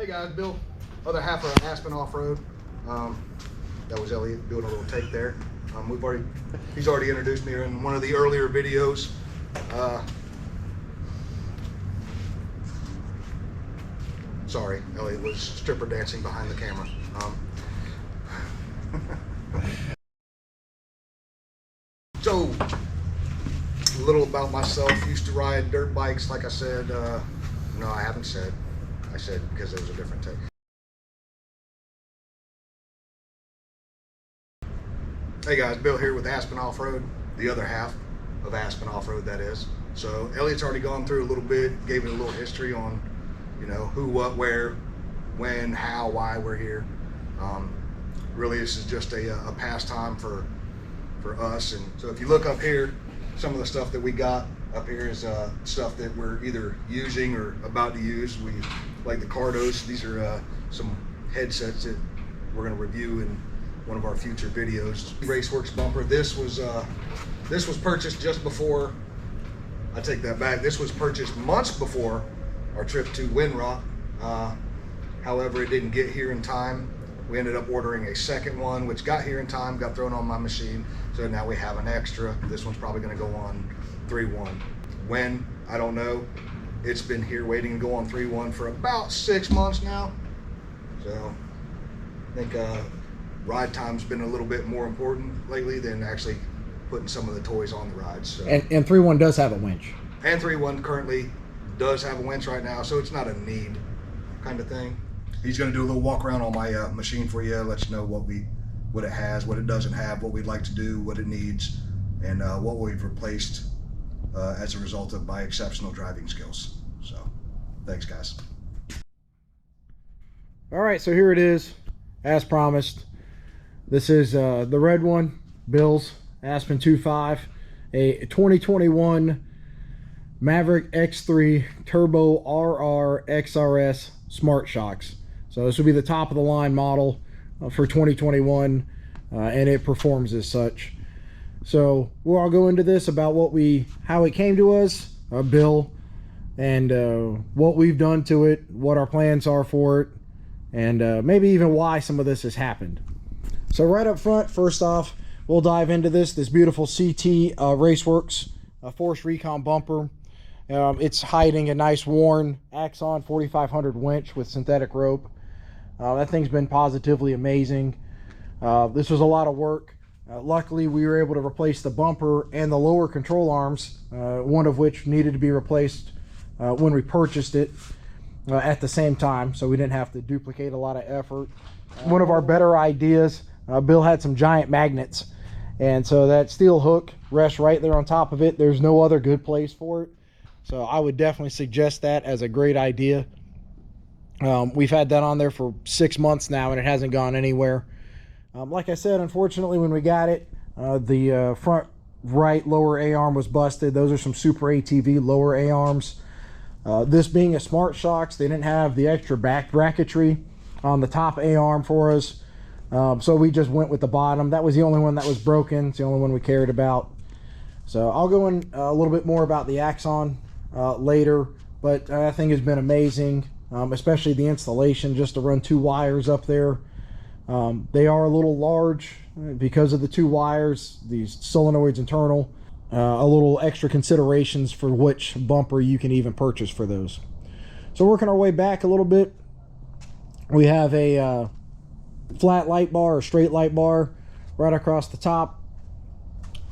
Hey guys, Bill, other half of Aspen Off-Road. That was Elliot doing a little take there. He's already introduced me in one of the earlier videos. Sorry, Elliot was stripper dancing behind the camera. So, a little about myself. Used to ride dirt bikes, like I said. No, I haven't said. I said because there was a different take. Hey guys, Bill here with Aspen Off-Road, the other half of Aspen Off-Road, that is. So Elliot's already gone through a little bit, gave me a little history on, you know, who, what, where, when, how, why we're here. Really, this is just a pastime for us. And so if you look up here, some of the stuff that we got up here is stuff that we're either using or about to use. We like the Cardos. These are some headsets that we're going to review in one of our future videos. Raceworks bumper. This was purchased just before. I take that back. This was purchased months before our trip to Windrock. However, it didn't get here in time. We ended up ordering a second one, which got here in time, got thrown on my machine. So now we have an extra. This one's probably going to go on 3.1. When? I don't know. It's been here waiting to go on 3.1 for about 6 months now. So I think ride time's been a little bit more important lately than actually putting some of the toys on the rides. So. And 3.1 does have a winch. And 3.1 currently does have a winch right now, so it's not a need kind of thing. He's going to do a little walk around on my machine for you, let you know what it has, what it doesn't have, what we'd like to do, what it needs, and what we've replaced as a result of my exceptional driving skills. So, thanks guys. All right, so here it is, as promised. This is the red one, Bill's Aspen 2.5, a 2021 Maverick X3 Turbo RR XRS Smart Shocks. So this will be the top of the line model for 2021, and it performs as such. So we'll all go into this about how it came to us, Bill, and what we've done to it, what our plans are for it, and maybe even why some of this has happened. So right up front, first off, we'll dive into this beautiful CT Raceworks Force Recon bumper. It's hiding a nice worn Axon 4500 winch with synthetic rope. That thing's been positively amazing. This was a lot of work. Luckily, we were able to replace the bumper and the lower control arms, one of which needed to be replaced when we purchased it at the same time, so we didn't have to duplicate a lot of effort. One of our better ideas, Bill had some giant magnets, and so that steel hook rests right there on top of it. There's no other good place for it. So I would definitely suggest that as a great idea. We've had that on there for 6 months now, and it hasn't gone anywhere. Like I said, unfortunately, when we got it, the front right lower A-arm was busted. Those are some Super ATV lower A-arms. This being a Smart Shocks, they didn't have the extra back bracketry on the top A-arm for us. So we just went with the bottom. That was the only one that was broken. It's the only one we cared about. So I'll go in a little bit more about the Axon later, but that thing has been amazing, especially the installation, just to run 2 wires up there. They are a little large because of the 2 wires, these solenoids internal, a little extra considerations for which bumper you can even purchase for those. So working our way back a little bit, we have a flat light bar or straight light bar right across the top.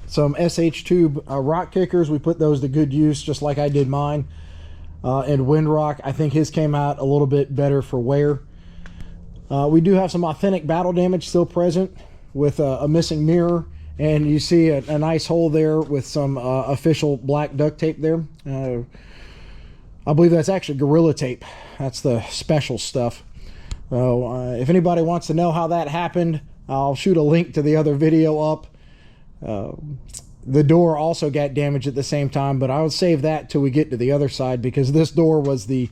Some SH tube rock kickers. We put those to good use, just like I did mine. And Windrock, I think his came out a little bit better for wear. We do have some authentic battle damage still present with a missing mirror, and you see a nice hole there with some official black duct tape there. I believe that's actually Gorilla Tape. That's the special stuff. So if anybody wants to know how that happened, I'll shoot a link to the other video up. The door also got damaged at the same time, but I'll save that till we get to the other side, because this door was the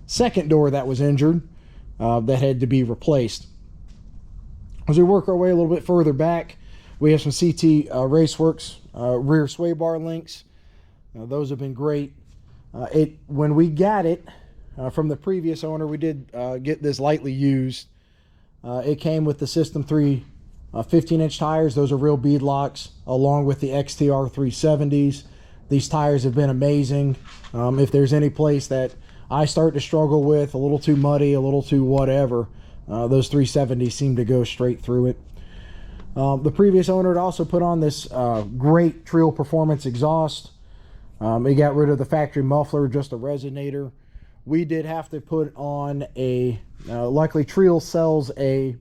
second door that was injured that had to be replaced. As we work our way a little bit further back, we have some CT Raceworks rear sway bar links. Those have been great. When we got it, from the previous owner. We did get this lightly used. It came with the System 3 15-inch tires. Those are real bead locks, along with the XTR 370s. These tires have been amazing. If there's any place that I start to struggle with, a little too muddy, a little too whatever, those 370s seem to go straight through it. The previous owner had also put on this great Trill Performance exhaust. He got rid of the factory muffler, just a resonator. We did have to put on a, luckily Trill sells a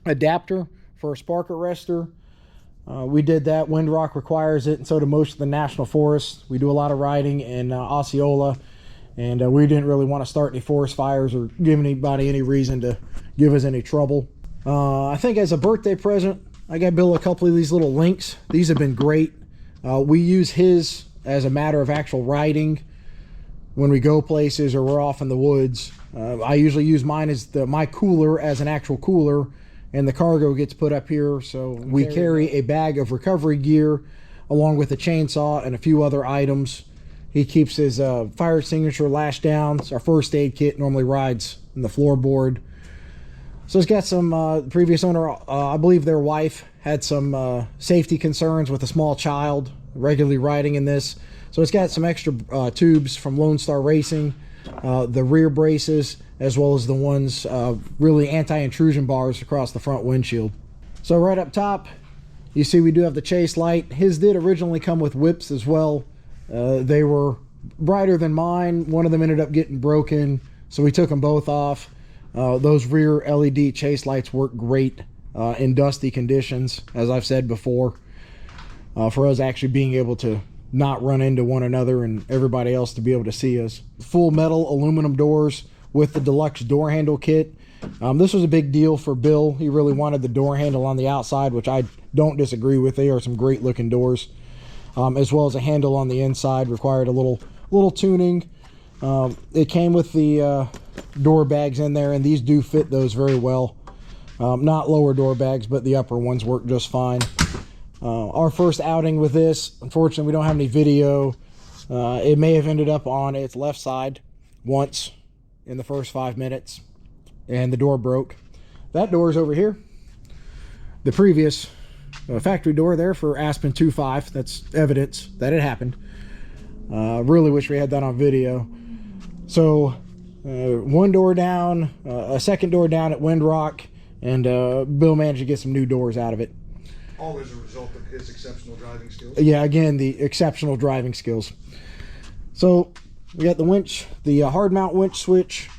adapter for a spark arrestor. We did that. Windrock requires it, and so do most of the national forests. We do a lot of riding in Osceola, and we didn't really want to start any forest fires or give anybody any reason to give us any trouble. I think as a birthday present, I got Bill a couple of these little links. These have been great. We use his as a matter of actual riding when we go places or we're off in the woods. I usually use mine as my cooler as an actual cooler, and the cargo gets put up here. So we carry a bag of recovery gear along with a chainsaw and a few other items. He keeps his fire extinguisher lashed down. So our first aid kit normally rides in the floorboard. So it's got some, previous owner, I believe their wife had some safety concerns with a small child regularly riding in this. So it's got some extra tubes from Lone Star Racing, the rear braces, as well as the ones really anti-intrusion bars across the front windshield. So right up top, you see we do have the chase light. His did originally come with whips as well. They were brighter than mine. One of them ended up getting broken, so we took them both off. Those rear LED chase lights work great in dusty conditions, as I've said before, for us actually being able to not run into one another and everybody else to be able to see us. Full metal aluminum doors with the deluxe door handle kit. This was a big deal for Bill. He really wanted the door handle on the outside, which I don't disagree with. They are some great looking doors, as well as a handle on the inside. Required a little tuning. It came with the door bags in there, and these do fit those very well. Not lower door bags, but the upper ones work just fine. Our first outing with this, unfortunately we don't have any video. It may have ended up on its left side once in the first 5 minutes, and the door broke. That door is over here. The previous factory door there for Aspen 2.5. That's evidence that it happened. Really wish we had that on video. So one door down, a second door down at Windrock, and Bill managed to get some new doors out of it. All as a result of his exceptional driving skills. Yeah, again, the exceptional driving skills. So we got the winch, the hard mount winch switch,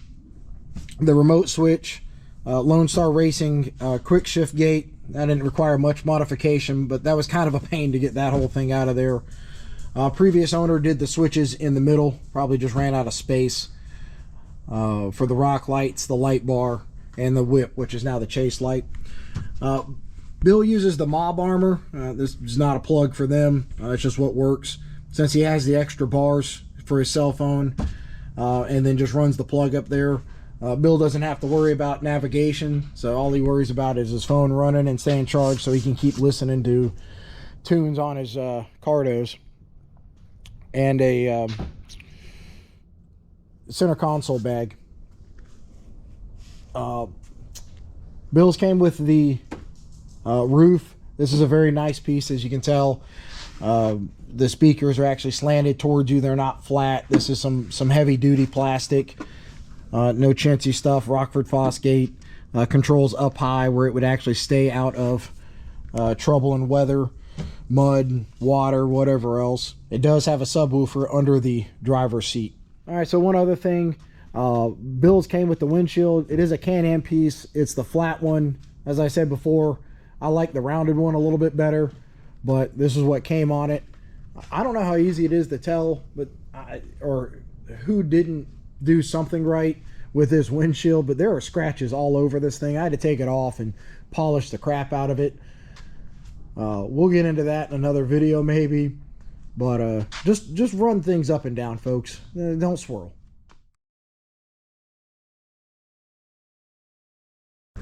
the remote switch, Lone Star Racing quick shift gate. That didn't require much modification, but that was kind of a pain to get that whole thing out of there. Previous owner did the switches in the middle, probably just ran out of space for the rock lights, the light bar, and the whip, which is now the chase light. Bill uses the mob armor. This is not a plug for them. It's just what works. Since he has the extra bars for his cell phone, and then just runs the plug up there, Bill doesn't have to worry about navigation. So all he worries about is his phone running and staying charged, so he can keep listening to tunes on his Cardos. And a center console bag. Bill's came with the roof. This is a very nice piece, as you can tell. The speakers are actually slanted towards you. They're not flat. This is some heavy duty plastic. No chintzy stuff. Rockford Fosgate. Controls up high where it would actually stay out of trouble and weather, mud, water, whatever else. It does have a subwoofer under the driver's seat. All right, so one other thing. Bill's came with the windshield. It is a Can-Am piece. It's the flat one. As I said before, I like the rounded one a little bit better, but this is what came on it. I don't know how easy it is to tell, but or who didn't do something right with this windshield, but there are scratches all over this thing. I had to take it off and polish the crap out of it. We'll get into that in another video maybe, but just run things up and down, folks. Don't swirl.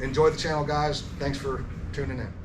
Enjoy the channel, guys. Thanks for tuning in.